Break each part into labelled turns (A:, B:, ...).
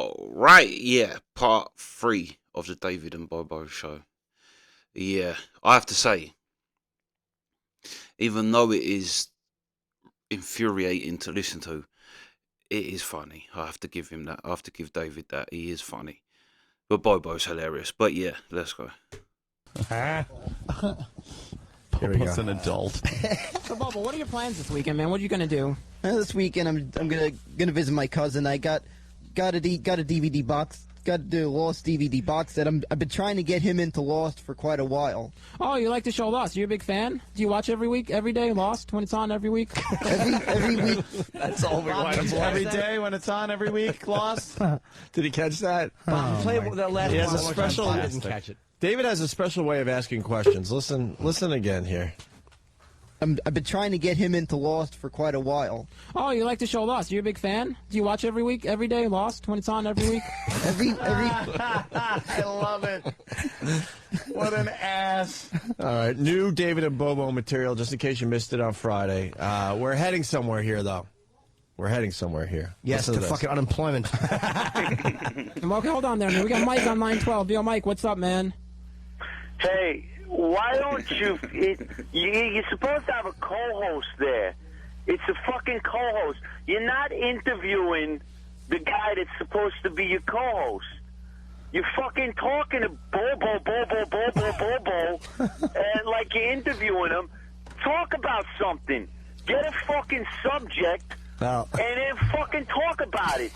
A: All right, yeah, part 3 of the David and Bobo show. Yeah, I have to say, even though it is infuriating to listen to, it is funny. I have to give him that. I have to give David that. He is funny. But Bobo's hilarious. But yeah, let's go.
B: Bobo's an adult.
C: So, Bobo, what are your plans this weekend, man? What are you gonna do?
D: This weekend, I'm gonna visit my cousin. I got a DVD box. Got the Lost DVD box set. I've been trying to get him into Lost for quite a while.
C: Oh, you like the show Lost? You're a big fan? Do you watch every week, every day, Lost, when it's on every week?
D: every week.
B: That's all we want him to every day when it's on every week, Lost. Did he catch that?
E: Play the last
B: He has
E: one
B: a
E: more time.
B: special.
E: I didn't catch it.
B: David has a special way of asking questions. Listen again here.
D: I've been trying to get him into Lost for quite a while.
C: Oh, you like the show Lost? You're a big fan? Do you watch every week, every day, Lost, when it's on every week?
D: Every.
B: I love it. What an ass. All right, new David and Bobo material, just in case you missed it on Friday. We're heading somewhere here, though. We're heading somewhere here.
E: Yes,
B: Listen
E: to
B: this.
E: fucking unemployment.
C: Okay, hold on there, man. We got Mike on line 12. Yo, Mike, what's up, man?
F: Hey, why don't you're supposed to have a co-host there. It's a fucking co-host. You're not interviewing the guy that's supposed to be your co-host. You're fucking talking to Bobo, and like you're interviewing him. Talk about something. Get a fucking subject, and then fucking talk about it.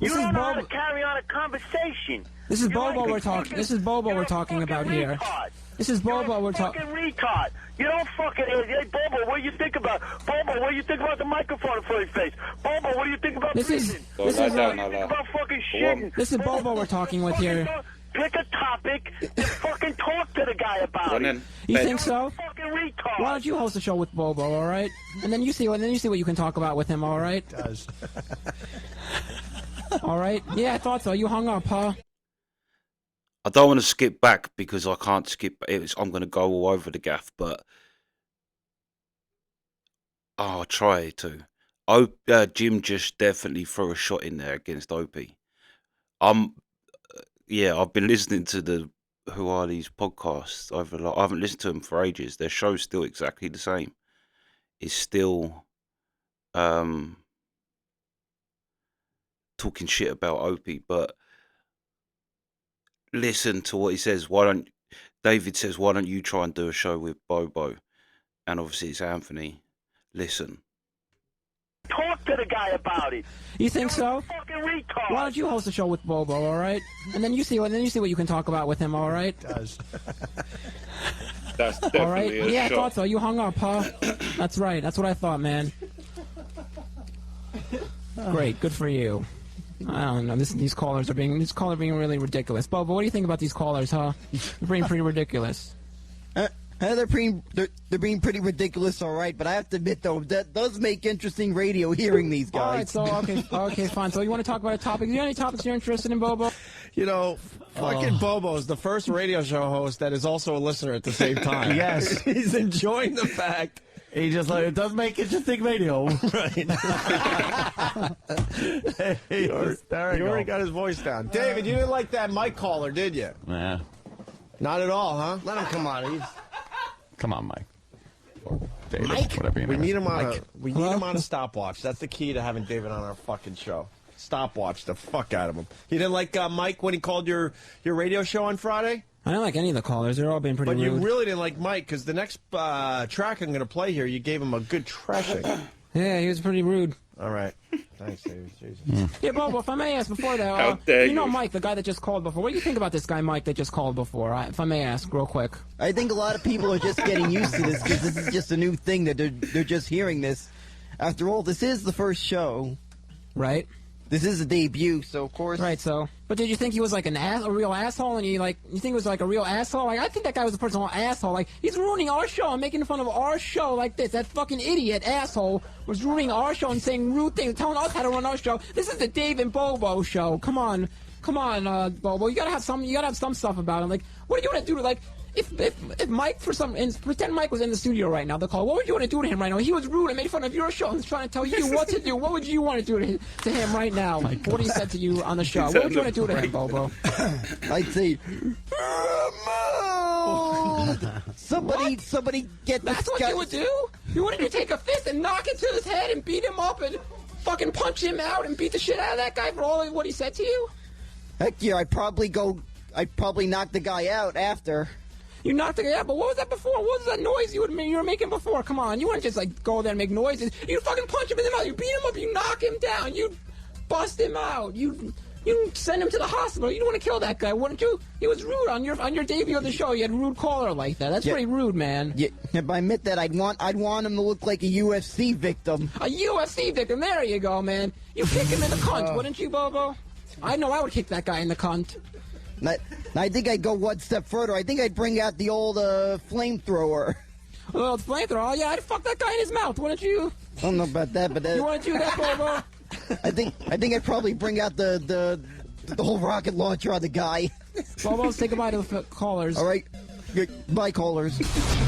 F: You don't know how to carry on a conversation.
C: This is Bobo we're talking. This is Bobo we're talking about here. This is Bobo we're talking.
F: Fucking retard. You don't fucking. Hey, Bobo, what do you think about? Bobo, what do you think about the microphone in front of his face? Bobo, what do you think about prison?
A: What do you think
F: about fucking shitting?
C: This is Bobo we're talking with here.
F: Pick a topic and fucking talk to the guy about it.
C: You think so?
F: Fucking retard.
C: Why don't you host a show with Bobo, all right? And then you see what you can talk about with him, all right?
B: Does.
C: All right? Yeah, I thought so. You hung up, huh?
A: I don't want to skip back because I can't skip. I'm going to go all over the gaff, but I'll try to. Jim just definitely threw a shot in there against Opie. Yeah, I've been listening to the Who Are These podcasts I haven't listened to them for ages. Their show's still exactly the same. It's still talking shit about Opie, but listen to what he says. David says, why don't you try and do a show with Bobo? And obviously it's Anthony. Listen.
F: Talk to the guy about it.
C: You think so?
F: Fucking retard.
C: Why don't you host a show with Bobo, all right? And then you see what you can talk about with him, all right?
B: Does.
A: That's definitely
C: all right? Yeah,
A: shot.
C: I thought so. You hung up, huh? That's right. That's what I thought, man. Great. Good for you. I don't know. These callers are being really ridiculous. Bobo, what do you think about these callers, huh? They're being pretty ridiculous.
D: They're being pretty ridiculous, all right. But I have to admit, though, that does make interesting radio hearing these guys.
C: All right, so okay, fine. So you want to talk about a topic? Do you have any topics you're interested in, Bobo?
B: You know, fucking Bobo is the first radio show host that is also a listener at the same time.
E: Yes.
B: He's enjoying the fact.
E: He just like, it does make interesting radio.
B: Right. Hey, you already got his voice down. David, you didn't like that Mike caller, did you?
G: Nah.
B: Not at all, huh?
E: Let him come on.
G: Come on, Mike. Or David,
E: Mike?
G: whatever you
B: We
G: name
B: need
G: it.
B: him on we need him on a stopwatch. That's the key to having David on our fucking show. Stopwatch the fuck out of him. You didn't like Mike when he called your radio show on Friday?
C: I don't like any of the callers. They're all being pretty
B: But
C: rude.
B: you really didn't like Mike because the next track I'm going to play here, you gave him a good trashing.
C: Yeah, he was pretty rude.
B: All right. Thanks, David. Jesus.
C: Yeah, Bobo, if I may ask before
A: How
C: that,
A: dare
C: you know
A: you.
C: Mike, the guy that just called before. What do you think about this guy, Mike, that just called before? If I may ask, real quick.
D: I think a lot of people are just getting used to this because this is just a new thing that they're just hearing this. After all, this is the first show.
C: Right?
D: This is a debut, so of course.
C: Right, so. But did you think he was like a real asshole? And you think he was like a real asshole? Like, I think that guy was a personal asshole. Like, he's ruining our show and making fun of our show like this. That fucking idiot asshole was ruining our show and saying rude things, telling us how to run our show. This is the Dave and Bobo show. Come on, Bobo. You gotta have some stuff about him. Like, what are you gonna do? Like, if Mike pretend Mike was in the studio right now, the call. What would you want to do to him right now? He was rude and made fun of your show and was trying to tell you what to do. What would you want to do to him right now? What he said to you on the show? What would you want to do to him, Bobo?
D: I'd say, somebody get this
C: That's what
D: guy.
C: you would do? You wanted to take a fist and knock it to his head and beat him up and fucking punch him out and beat the shit out of that guy for all of what he said to you?
D: Heck yeah, I'd probably knock the guy out after.
C: You knocked the guy out, but what was that before? What was that noise you were making before? Come on, you wouldn't just like go there and make noises. You fucking punch him in the mouth, you beat him up, you knock him down, you bust him out, you send him to the hospital. You don't want to kill that guy, wouldn't you? He was rude on your debut of the show. You had a rude caller like that. That's pretty rude, man.
D: Yeah, if I admit that, I'd want him to look like a UFC victim.
C: A UFC victim. There you go, man. You kick him in the cunt, wouldn't you, Bobo? I know I would kick that guy in the cunt.
D: I think I'd go one step further. I think I'd bring out the old flamethrower.
C: Well, it's flamethrower. Yeah, I'd fuck that guy in his mouth, wouldn't you?
D: I don't know about that, but
C: You want to do that, Bobo?
D: I think I'd probably bring out the whole rocket launcher on the guy.
C: Bobo, say goodbye to the callers.
D: All right, bye, callers.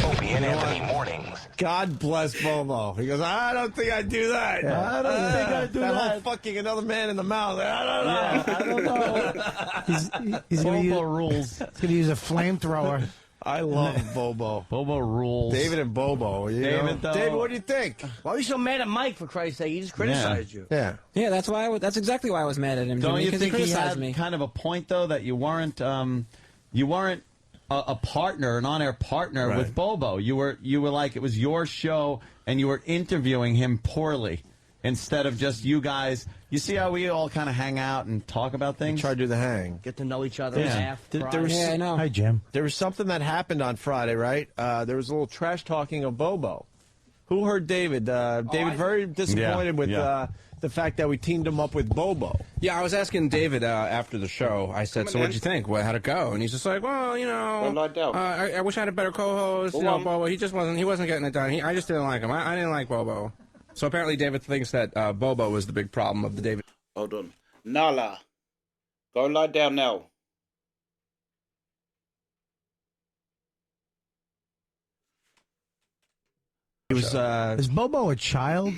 H: Opie and Anthony mornings.
B: God bless Bobo. He goes, I don't think I'd do that.
E: I don't think I'd do
B: that
E: that.
B: whole fucking another man in the mouth. I don't know.
E: He's gonna
G: Bobo rules.
E: He's gonna use a flamethrower.
B: I love Bobo.
G: Bobo rules.
B: David and Bobo.
G: David, though.
B: David, what do you think?
I: Why are you so mad at Mike, for Christ's sake? He just criticized you.
B: Yeah.
C: Yeah, that's exactly why I was mad at him.
G: Don't
C: Jimmy,
G: you
C: because
G: think
C: he
G: he
C: criticized
G: had
C: me.
G: kind of a point though that you weren't a partner, an on-air partner
B: Right.
G: with Bobo? You were like it was your show and you were interviewing him poorly instead of just you guys. You see how we all kind of hang out and talk about things?
B: Try to do the hang.
I: Get to know each other,
G: Yeah.
I: laugh,
B: There
I: cry.
B: was-
C: Yeah, I know.
E: Hi, Jim.
B: There was something that happened on Friday, right? There was a little trash talking of Bobo. Who heard David? David very disappointed with the fact that we teamed him up with Bobo.
J: Yeah, I was asking David after the show. I said, "So what'd you think? How'd it go?" And he's just like, "Well, you know, I wish I had a better co-host. You know, Bobo, he wasn't getting it done. I just didn't like him. I didn't like Bobo." So apparently, David thinks that Bobo was the big problem of the David.
A: Hold on. Nala. Go lie down now.
B: He was,
E: Is Bobo a child?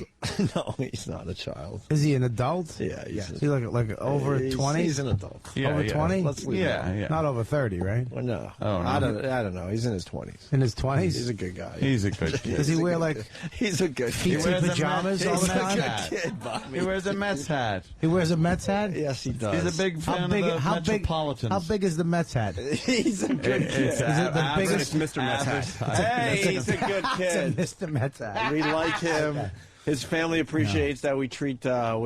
B: no, he's not a child.
E: Is he an adult?
B: Yeah,
E: Is he like over 20?
B: He's an adult.
E: Over 20?
B: Let's leave it.
G: Yeah.
E: Not over 30, right?
B: Well, no.
G: Oh, no.
B: I don't know. He's in his 20s.
E: In his 20s?
B: He's a good guy.
G: He's a good kid.
E: Does he wear like
B: He's a good
E: PT
B: kid.
E: pajamas all the time?
G: He wears a Mets hat.
E: He wears a Mets hat?
B: Yes, he does.
G: He's a big fan of the Metropolitans.
E: How big is the Mets hat?
B: He's a good kid.
E: Is it the biggest?
J: Mr. Mets hat.
B: Hey, he's a good kid.
E: It's a Mr. Mets hat.
B: We like him. His family appreciates that we treat Bobo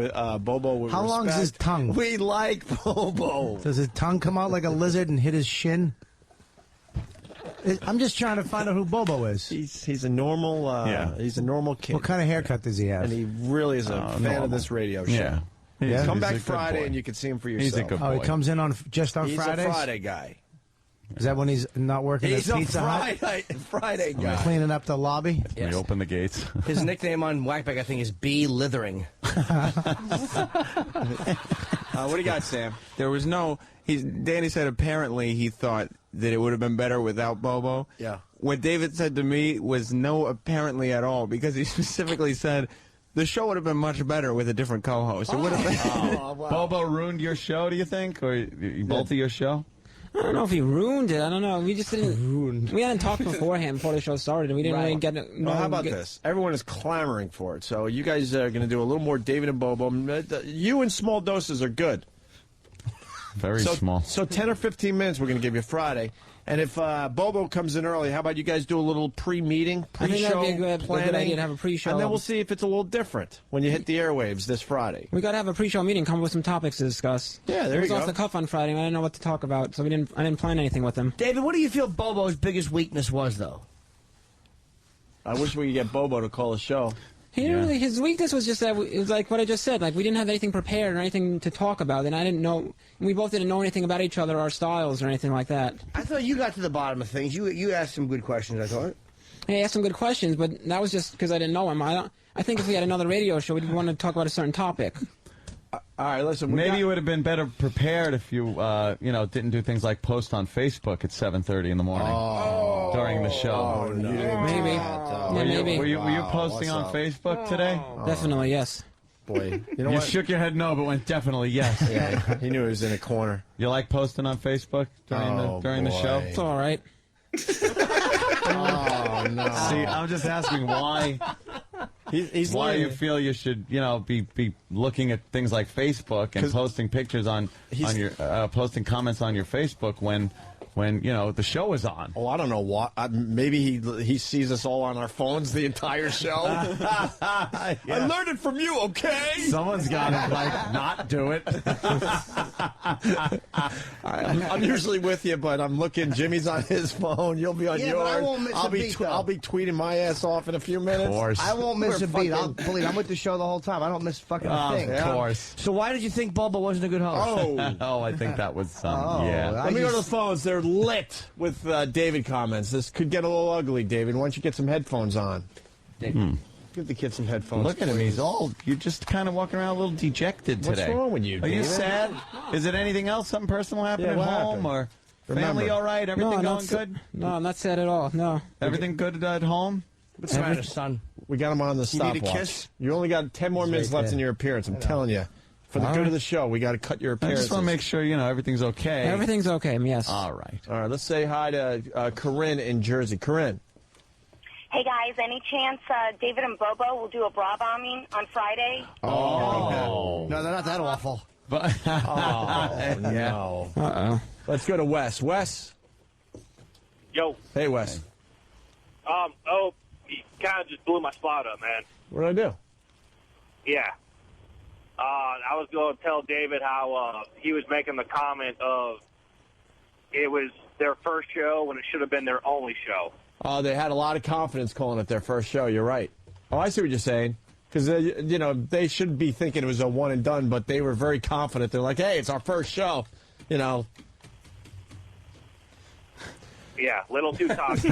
B: with
E: How
B: respect.
E: long is his tongue?
B: We like Bobo.
E: Does his tongue come out like a lizard and hit his shin? I'm just trying to find out who Bobo is.
B: He's a normal he's a normal kid.
E: What kind of haircut does he have?
B: And he really is a fan
G: normal.
B: of this radio show.
G: Yeah.
E: Yeah?
B: Come
G: He's a
B: back
G: good
B: Friday
G: boy.
B: and you can see him for yourself.
G: He's a good
E: Oh, he
G: boy.
E: comes in on just on
B: He's
E: Fridays?
B: a Friday guy.
E: Is that when he's not working
B: He's
E: at
B: a
E: Pizza Hut?
B: Friday guy.
E: Cleaning up the lobby?
G: We open the gates.
I: His nickname on Whackback, I think, is B. Lithering.
B: What do you got, Sam?
J: There was no. Danny said apparently he thought that it would have been better without Bobo.
B: Yeah.
J: What David said to me was no apparently at all, because he specifically said the show would have been much better with a different co-host. It would have been.
G: Bobo ruined your show, do you think? Or both of your show?
C: I don't know if he ruined it. I don't know. We just didn't. We hadn't talked beforehand before the show started, and we didn't really get it.
B: Well, how about this? Everyone is clamoring for it, so you guys are going to do a little more David and Bobo. You in small doses are good.
G: Very small.
B: So 10 or 15 minutes we're going to give you Friday. And if Bobo comes in early, how about you guys do a little pre-meeting,
C: I think
B: pre-show
C: that'd be a good
B: planning?
C: idea to have a pre-show.
B: And then we'll see if it's a little different when you hit the airwaves this Friday.
C: We got to have a pre-show meeting, come up with some topics to discuss.
B: Yeah, there
C: it was
B: you
C: off
B: go.
C: the cuff on Friday, and I didn't know what to talk about, so I didn't plan anything with him.
I: David, what do you feel Bobo's biggest weakness was, though?
B: I wish we could get Bobo to call a show.
C: He didn't really, his weakness was just that it was like what I just said. Like we didn't have anything prepared or anything to talk about, and I didn't know. We both didn't know anything about each other, our styles, or anything like that.
I: I thought you got to the bottom of things. You asked some good questions, I thought.
C: He asked some good questions, but that was just because I didn't know him. I think if we had another radio show, we'd want to talk about a certain topic.
B: All right, listen.
G: Maybe you would have been better prepared if you, didn't do things like post on Facebook at 7:30 in the morning during the show.
B: Oh, no.
C: Maybe. Yeah, maybe.
G: Were you posting on Facebook today?
C: Definitely, yes.
B: Boy, you know what?
G: shook your head no, but went definitely yes.
B: Yeah, he knew he was in a corner.
G: You like posting on Facebook during the show?
C: It's all right.
B: Oh no!
G: See, I'm just asking why.
B: He's
G: why
B: lying.
G: you feel you should, be looking at things like Facebook and posting pictures on your posting comments on your Facebook when the show is on.
B: Oh, I don't know what. Maybe he sees us all on our phones the entire show. I learned it from you, okay?
G: Someone's got to not do it.
B: I'm usually with you, but I'm looking. Jimmy's on his phone. You'll be on
I: Yeah,
B: yours.
I: but I won't miss a beat, though.
B: I'll be tweeting my ass off in a few minutes.
G: Of course.
I: I won't miss
B: We're
I: a beat.
B: fucking-
I: I'm with the show the whole time. I don't miss fucking a thing.
G: Of course.
E: So why did you think Bobo wasn't a good host?
G: Oh, I think that was
I: Oh,
G: yeah.
B: Let me go to the phones. They're lit with David comments. This could get a little ugly, David. Why don't you get some headphones on? Give the kid some headphones.
G: Look at him.
B: please.
G: You're just kind of walking around a little dejected today.
B: What's wrong with you,
G: Are you
B: David?
G: sad? Is it anything else? Something personal happened
B: Yeah,
G: at
B: what
G: home?
B: happened?
G: Or
B: Remember.
G: family all right? Everything going good?
C: No, I'm not sad at all. No.
G: Everything good at home?
E: What's the matter, son?
B: We got him on the
I: You need a
B: stopwatch.
I: kiss?
B: You only got 10 more minutes left in your appearance. I'm telling you. For the good of the show, we got to cut your
G: I
B: appearances.
G: just want to make sure, everything's okay.
C: Everything's okay, yes.
G: All right.
B: All right, let's say hi to Corinne in Jersey. Corinne.
K: Hey guys, any chance David and Bobo will do a bra bombing on Friday?
B: Oh.
I: No, they're not that awful.
G: But
B: Oh, no.
C: Uh-oh.
B: Let's go to Wes. Wes.
L: Yo,
B: Hey, Wes.
L: you kind of just blew my spot up, man.
B: What did I do?
L: Yeah. I was going to tell David how he was making the comment of it was their first show when it should have been their only show.
B: Oh, they had a lot of confidence calling it their first show. You're right. Oh, I see what you're saying. Because, they should be thinking it was a one and done, but they were very confident. They're like, hey, it's our first show.
L: Yeah, little too cocky.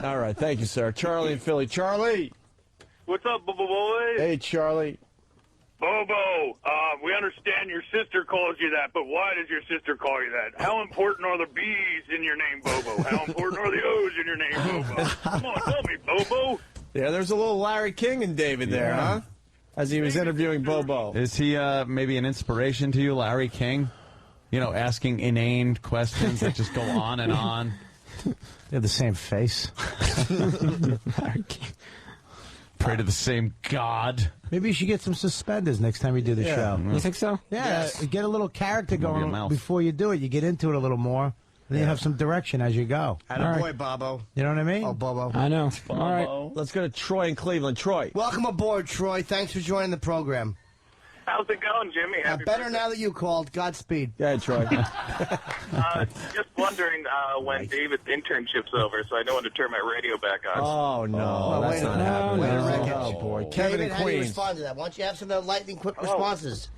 B: All right. Thank you, sir. Charlie in Philly. Charlie.
L: What's up, Bobo boy?
B: Hey, Charlie.
L: Bobo, we understand your sister calls you that, but why does your sister call you that? How important are the B's in your name, Bobo? How important are the O's in your name, Bobo? Come on, tell me, Bobo.
B: Yeah, there's a little Larry King in David there, huh? As he was interviewing Bobo.
G: Is he maybe an inspiration to you, Larry King? Asking inane questions that just go on and on.
E: They have the same face.
G: Pray to the same God.
E: Maybe you should get some suspenders next time you do the show.
C: You think so?
E: Yeah, get a little character
G: Maybe a
E: going
G: mouse.
E: before you do it. You get into it a little more, and then you have some direction as you go.
I: Attaboy, Bobo.
E: You know what I mean?
I: Oh, Bobo.
C: I know. All right.
B: Let's go to Troy in Cleveland. Troy.
I: Welcome aboard, Troy. Thanks for joining the program.
L: How's it going, Jimmy? Happy
I: Better
L: birthday.
I: now that you called. Godspeed.
B: Go ahead, Troy.
L: Just wondering when David's internship's over, so I know when to turn my radio back on.
B: Oh, no. That's not happening.
I: Way to wreck it.
B: Oh, boy. Kevin
I: David,
B: in
I: how do you
B: Queens.
I: respond to that? Why don't you have some lightning, quick responses?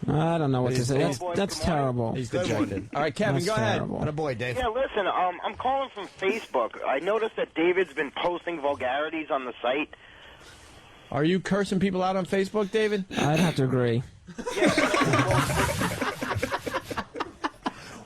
C: I don't know what to say.
B: He's-
C: That's terrible.
B: He's dejected. All right, Kevin,
C: That's
B: go ahead.
C: terrible.
I: Attaboy, Dave.
F: Yeah, listen, I'm calling from Facebook. I noticed that David's been posting vulgarities on the site.
B: Are you cursing people out on Facebook, David?
C: I'd have to agree.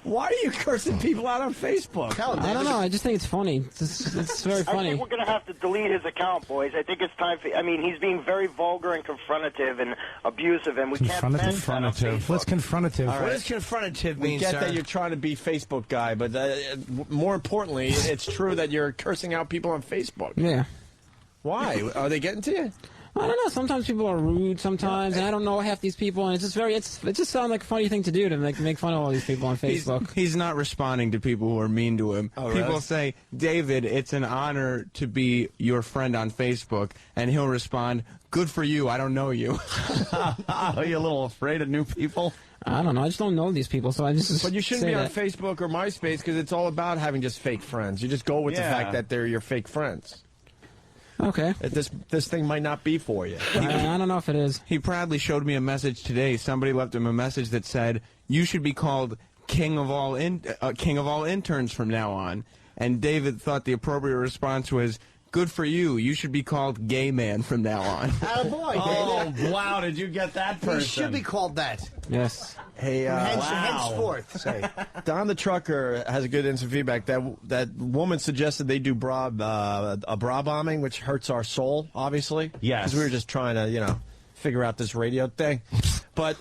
B: Why are you cursing people out on Facebook?
C: I don't know. I just think it's funny. It's very
F: I
C: funny.
F: think we're going to have to delete his account, boys. I think it's time for... I mean, he's being very vulgar and confrontative and abusive, and we can't... stand that on Facebook.
E: What's confrontative?
I: What does confrontative
B: We
I: mean,
B: get
I: sir?
B: that you're trying to be Facebook guy, but more importantly, it's true that you're cursing out people on Facebook.
C: Yeah.
B: Why? Are they getting to you?
C: I don't know. Sometimes people are rude. Sometimes, and I don't know half these people. And it's just it just sounds like a funny thing to do to make fun of all these people on Facebook.
J: He's not responding to people who are mean to him.
B: Oh, really?
J: People say, David, it's an honor to be your friend on Facebook. And he'll respond, good for you, I don't know you.
G: Are you a little afraid of new people?
C: I don't know. I just don't know these people, so I just.
B: But you shouldn't
C: say
B: be on
C: that.
B: Facebook or MySpace because it's all about having just fake friends. You just go with the
G: Yeah.
B: fact that they're your fake friends.
C: Okay.
B: This thing might not be for you.
C: I don't know if it is.
J: He proudly showed me a message today. Somebody left him a message that said, you should be called king of all interns from now on. And David thought the appropriate response was,
B: Good for you. You should be called Gay Man from now on.
I: Attaboy,
G: Oh,
I: David.
G: wow, did you get that person?
I: He should be called that.
C: Yes.
B: Hey,
I: Henceforth, say.
B: Don the Trucker has a good instant feedback. That woman suggested they do a bra bombing, which hurts our soul, obviously.
G: Yes.
B: Because we were just trying to, figure out this radio thing. But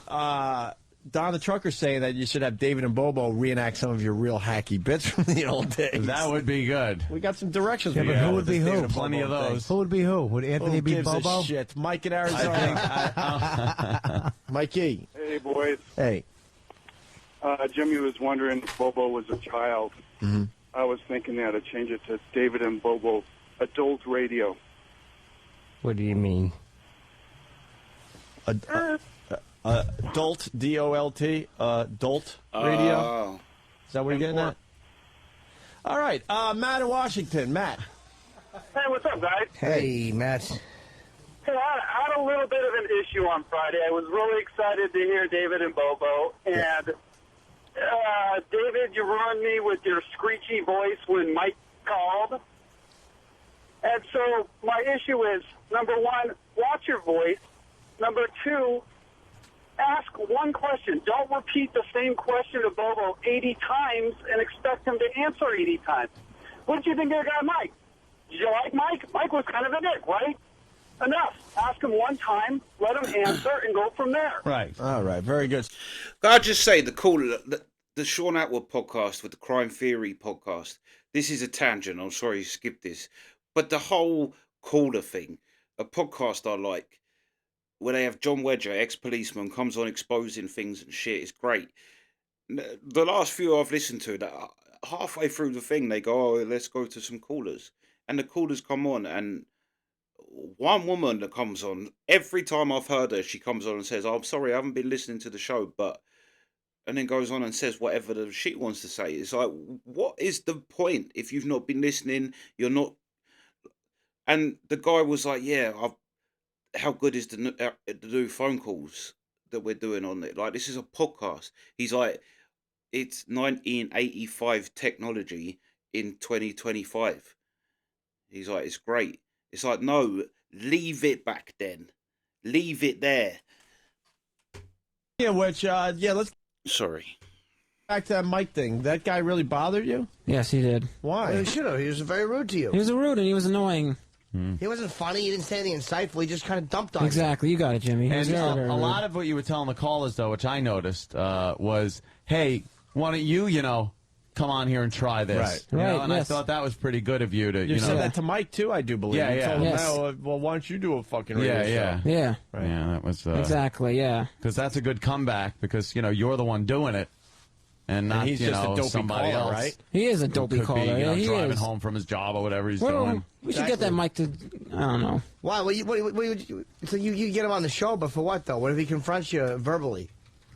B: Don the Trucker's saying that you should have David and Bobo reenact some of your real hacky bits from the old days.
G: That would be good.
B: We got some directions.
E: Yeah,
B: we
E: but
B: got
E: who
B: with
E: would be
B: this
E: who?
B: David and
G: Plenty
B: Bobo
G: of
B: thing.
G: those.
E: Who would be who? Would Anthony
B: Who
E: be
B: gives
E: Bobo?
B: a shit? Mike in Arizona. Mikey.
M: Hey, boys.
B: Hey.
M: Jimmy was wondering if Bobo was a child.
B: Mm-hmm.
M: I was thinking they ought to change it to David and Bobo Adult Radio.
I: What do you mean?
B: Dolt, D-O-L-T, Dolt Radio.
A: Oh.
B: Is that what you're getting at? All right, Matt in Washington. Matt.
L: Hey, what's up, guys?
I: Hey, Matt.
L: Hey, I had a little bit of an issue on Friday. I was really excited to hear David and Bobo, and David, you ruined me with your screechy voice when Mike called. And so my issue is, number one, watch your voice. Number two, ask one question. Don't repeat the same question to Bobo 80 times and expect him to answer 80 times. What did you think of the guy Mike? Did you like Mike? Mike was kind of a dick, right? Enough. Ask him one time, let him answer, and go from there.
B: Right. All right. Very good.
A: Can I just say the Sean Atwood podcast with the Crime Theory podcast, this is a tangent. I'm sorry you skipped this. But the whole caller thing, a podcast I like, where they have John Wedger, ex-policeman, comes on exposing things and shit, is great. The last few I've listened to, that halfway through the thing, they go, oh, let's go to some callers. And the callers come on, and one woman that comes on, every time I've heard her, she comes on and says, oh, I'm sorry, I haven't been listening to the show, but... And then goes on and says whatever the shit wants to say. It's like, what is the point? If you've not been listening, you're not... And the guy was like, yeah, how good is the new phone calls that we're doing on it? Like, this is a podcast. He's like, it's 1985 technology in 2025. He's like, it's great. It's like, no, leave it back then. Leave it there.
B: Yeah, which, let's...
A: Sorry.
B: Back to that Mike thing. That guy really bothered you?
C: Yes, he did.
B: Why?
I: He should have. He was very rude to you.
C: He was rude and he was annoying.
I: He wasn't funny. He didn't say anything insightful. He just kind of dumped on
C: Exactly. You got it, Jimmy. He was
G: And
C: very, very
G: a
C: rude.
G: lot of what you were telling the callers, though, which I noticed, was, hey, why don't you, come on here and try this?
B: Right.
G: You know,
C: Right,
G: and
C: yes.
G: I thought that was pretty good of you to,
B: You said that to Mike, too, I do believe.
G: Yeah,
B: You
G: yeah.
B: told him,
C: Yes.
B: well, why don't you do a fucking radio
G: Yeah.
B: show?
C: Yeah.
B: Right.
G: Yeah, that was...
C: Exactly, yeah.
G: Because that's a good comeback, because, you're the one doing it, and not,
B: he's just a dopey
G: somebody
B: caller,
G: else.
B: right?
C: He is a
G: Who
C: dopey
G: could
C: caller.
G: be,
C: Yeah, he
G: driving
C: is.
G: home from his job or whatever he's
C: Well,
G: doing.
C: we should get that Mike to, I don't know.
I: Why? So you get him on the show, but for what, though? What if he confronts you verbally?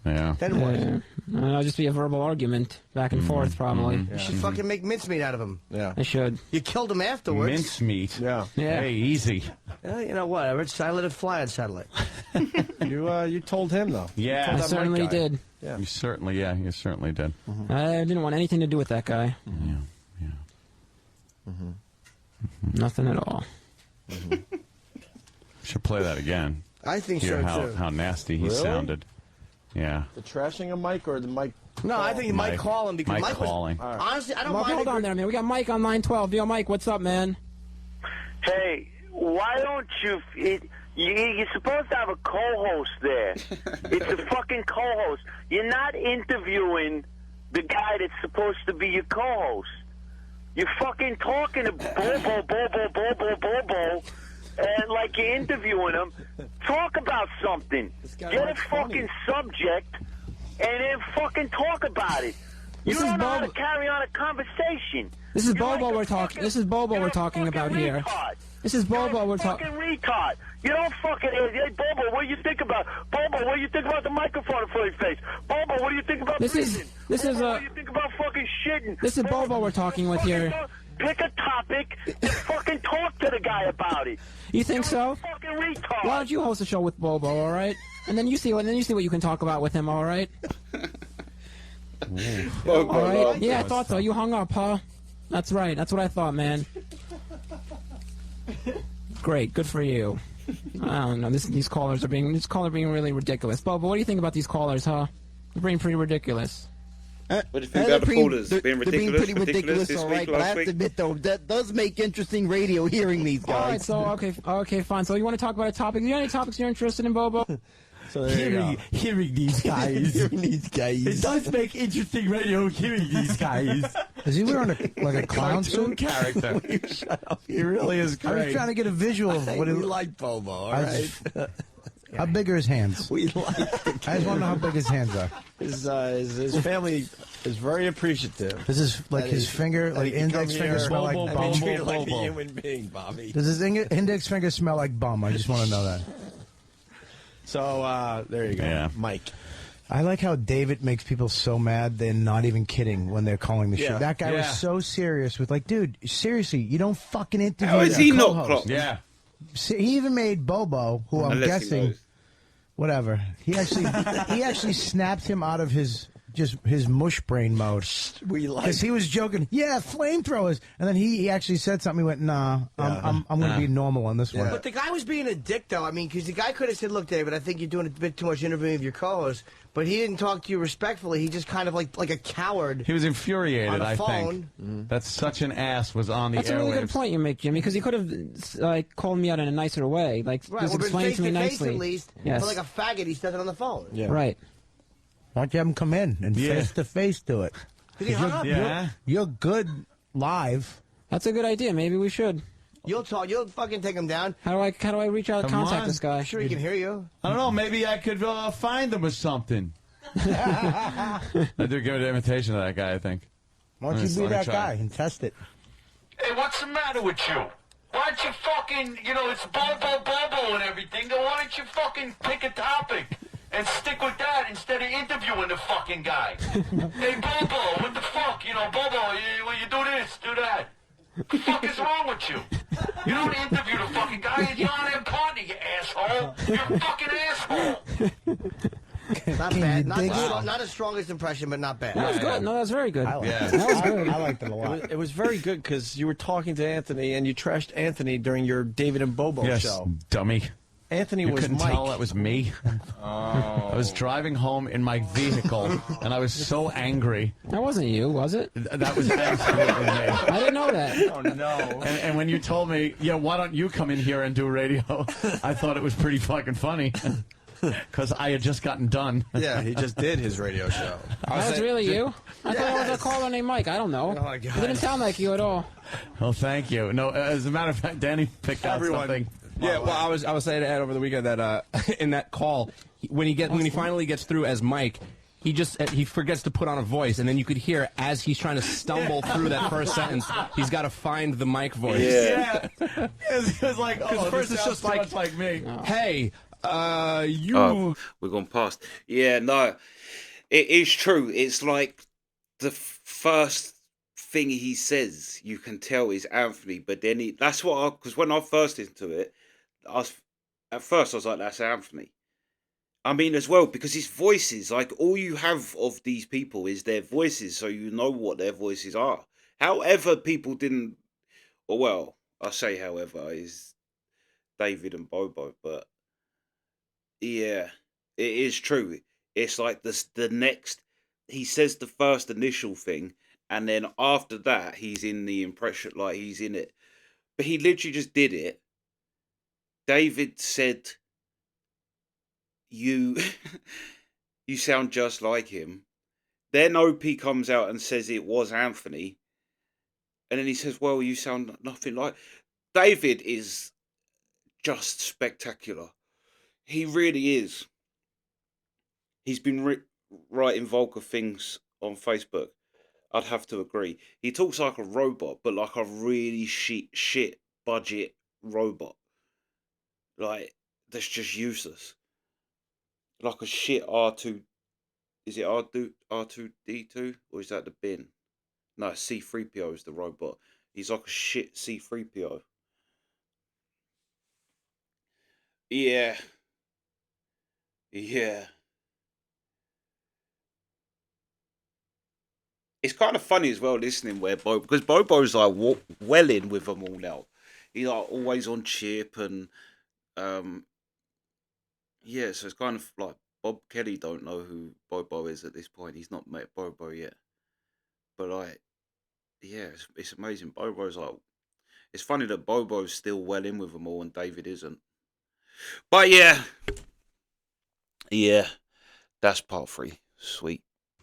G: Yeah.
I: Then what?
C: It'll just be a verbal argument back and forth, probably.
I: You should fucking make mincemeat out of him.
B: Yeah.
C: I should.
I: You killed him afterwards.
G: Mincemeat.
B: Yeah.
C: Yeah.
G: Hey, easy.
I: You know what? I let it fly and settle it.
B: You told him, though.
G: Yeah.
C: I
B: Told that
C: certainly
B: Mike guy.
C: did.
B: Yeah.
G: You certainly did.
C: I didn't want anything to do with that guy.
G: Yeah.
C: Nothing at all.
G: Should play that again.
I: I think
G: Hear
I: so,
G: how,
I: too.
G: how nasty he
B: Really?
G: sounded. Yeah.
B: The trashing of Mike or the Mike?
I: No, I think Mike calling because Mike was...
G: calling.
I: Honestly, I don't
C: Mike,
I: mind...
C: hold on there, man. We got Mike on line 12. Yo, Mike, what's up, man?
F: Hey, why don't you're supposed to have a co-host there. It's a fucking co-host. You're not interviewing the guy that's supposed to be your co-host. You're fucking talking to Bobo, and like you're interviewing him. Talk about something. Get a fucking subject, and then fucking talk about it. You
C: This is
F: don't know how
C: Bobo-
F: to carry on a conversation.
C: This is
F: You're
C: Bobo
F: like a
C: we're talking.
F: fucking-
C: This is Bobo
F: you're
C: we're
F: a
C: talking
F: fucking
C: about here.
F: retard.
C: This is Bobo
F: You're
C: we're
F: a
C: talking.
F: fucking retard. You don't fucking... Hey, Bobo, what do you think about... Bobo, what do you think about the microphone in front of your face? Bobo, what do you think about
C: This is-
F: breathing?
C: this
F: Bobo,
C: is
F: what do you think about fucking shitting?
C: This is Bobo we're talking with here.
F: Pick a topic and fucking talk to the guy about it.
C: You think so?
F: Fucking retard.
C: Why don't you host a show with Bobo, all right? And then you see what you can talk about with him, all right? All right? Yeah, I thought so. You hung up, huh? That's right. That's what I thought, man. great. Good for you. I don't know. These callers are being really ridiculous. Bobo, what do you think about these callers, huh? They're being pretty ridiculous.
A: What do you think about the callers? Being
D: They're being
A: ridiculous?
D: pretty ridiculous,
A: this
D: all
A: week,
D: right. But I
A: last
D: have
A: week?
D: to admit, though, that does make interesting radio hearing these guys.
C: All right, so okay, fine. So you want to talk about a topic? Do you have any topics you're interested in, Bobo?
B: So hearing these guys.
D: Hearing these guys.
B: It does make interesting radio hearing these guys.
E: Is he wearing a clown suit?
B: Character.
D: Shut up.
B: He really is great.
E: I was trying to get a visual of what
B: we
E: it
B: like Bobo, all
E: I
B: right?
E: just- How big are his hands?
B: We like the
E: I just want to know how big his hands are.
B: His family is very appreciative.
E: Does his his finger, like index finger, smell like
B: Bobo,
E: bum?
B: treat it like a human being, Bobby.
E: Does his index finger smell like bum? I just want to know that.
B: So there you go, Mike.
E: I like how David makes people so mad they're not even kidding when they're calling the show.
B: Yeah.
E: That guy was so serious with like, dude, seriously, you don't fucking interview.
A: How is
E: a
A: he not
E: co-host.
A: clocked?
B: Yeah.
E: See, he even made Bobo, who I'm
A: Unless he
E: guessing,
A: knows.
E: whatever. He actually snapped him out of his mush brain mode.
B: We like
E: Because he was joking, yeah, flamethrowers, and then he actually said something. He went, nah, I'm going to be normal on this one.
I: But the guy was being a dick, though. I mean, because the guy could have said, look, David, I think you're doing a bit too much interviewing of your co-host. But he didn't talk to you respectfully. He just kind of like a coward.
G: He was infuriated,
I: on a
G: I
I: phone.
G: think. That such an ass was on the
C: That's
G: airwaves.
C: a really good point you make, Jimmy, because he could have called me out in a nicer way, like
I: Right,
C: just
I: well, but
C: explain it
I: face
C: to me
I: face
C: nicely.
I: at least.
C: Yes.
I: But like a faggot, he said it on the phone.
B: Yeah.
C: Right.
E: Why don't you have him come in and face to face do it?
I: Did he hung up?
E: You're good live.
C: That's a good idea. Maybe we should.
I: You'll talk. You'll fucking take him down.
C: How do I reach out and
G: Come
C: contact
G: on.
C: this guy?
I: I'm sure he can hear you.
G: I don't know. Maybe I could find him or something. I do give an invitation to that guy, I think.
E: Why don't you be that guy and test it?
N: Hey, what's the matter with you? Why don't you fucking, it's Bobo and everything, then why don't you fucking pick a topic and stick with that instead of interviewing the fucking guy? Hey, Bobo, what the fuck? Bobo, you do this, do that. What the fuck is wrong with you? You don't interview the fucking guy, you're on their partner, you asshole. You're a fucking asshole.
I: Not bad. Not as strongest impression, but not bad.
C: That was good. No, that was very good.
E: I like
C: That was good.
E: I liked it a lot.
B: It was very good because you were talking to Anthony and you trashed Anthony during your David and Bobo
G: Yes,
B: show.
G: dummy.
B: Anthony
G: You
B: was
G: couldn't
B: Mike.
G: tell that was me. I was driving home in my vehicle, and I was so angry.
C: That wasn't you, was it?
G: That was absolutely me.
C: I didn't know that.
B: Oh, no.
G: And when you told me, yeah, why don't you come in here and do radio, I thought it was pretty fucking funny. Because I had just gotten done.
B: Yeah, he just did his radio show.
C: That was really you? I thought it was a caller named Mike. I don't know.
B: Oh, my God.
C: It didn't sound like you at all.
G: Oh, thank you. No, as a matter of fact, Danny picked out something.
J: Yeah, well, I was saying to Ed over the weekend that in that call, when he finally gets through as Mike, he forgets to put on a voice, and then you could hear as he's trying to stumble through that first sentence, he's got to find the Mike voice.
G: Yeah. It was like, oh,
J: first
G: this
J: it's
G: sounds
J: just
G: so
J: like,
G: much like me.
J: Hey, you.
A: Oh, we're gone past. Yeah, no, it is true. It's like the first thing he says, you can tell is Anthony, but then that's what because when I first into it, at first I was like, that's Anthony. I mean, as well, because his voices, like all you have of these people is their voices, so you know what their voices are. However, people didn't, or well, I say however, is David and Bobo, but yeah, it is true. It's like the next, he says the first initial thing, and then after that, he's in the impression, like he's in it. But he literally just did it. David said, you sound just like him. Then Opie comes out and says it was Anthony. And then he says, well, you sound nothing like... David is just spectacular. He really is. He's been writing vulgar things on Facebook. I'd have to agree. He talks like a robot, but like a really shit budget robot. Like, that's just useless. Like a shit R2. Is it R2D2? Or is that the bin? No, C3PO is the robot. He's like a shit C3PO. Yeah. Yeah. It's kind of funny as well listening where Bobo, because Bobo's like well in with them all now. He's like always on chip, and yeah, so it's kind of like Bob Kelly don't know who Bobo is at this point. He's not met Bobo yet, but like, yeah, it's amazing. Bobo's like, it's funny that Bobo's still well in with them all and David isn't. But yeah, that's part 3. Sweet.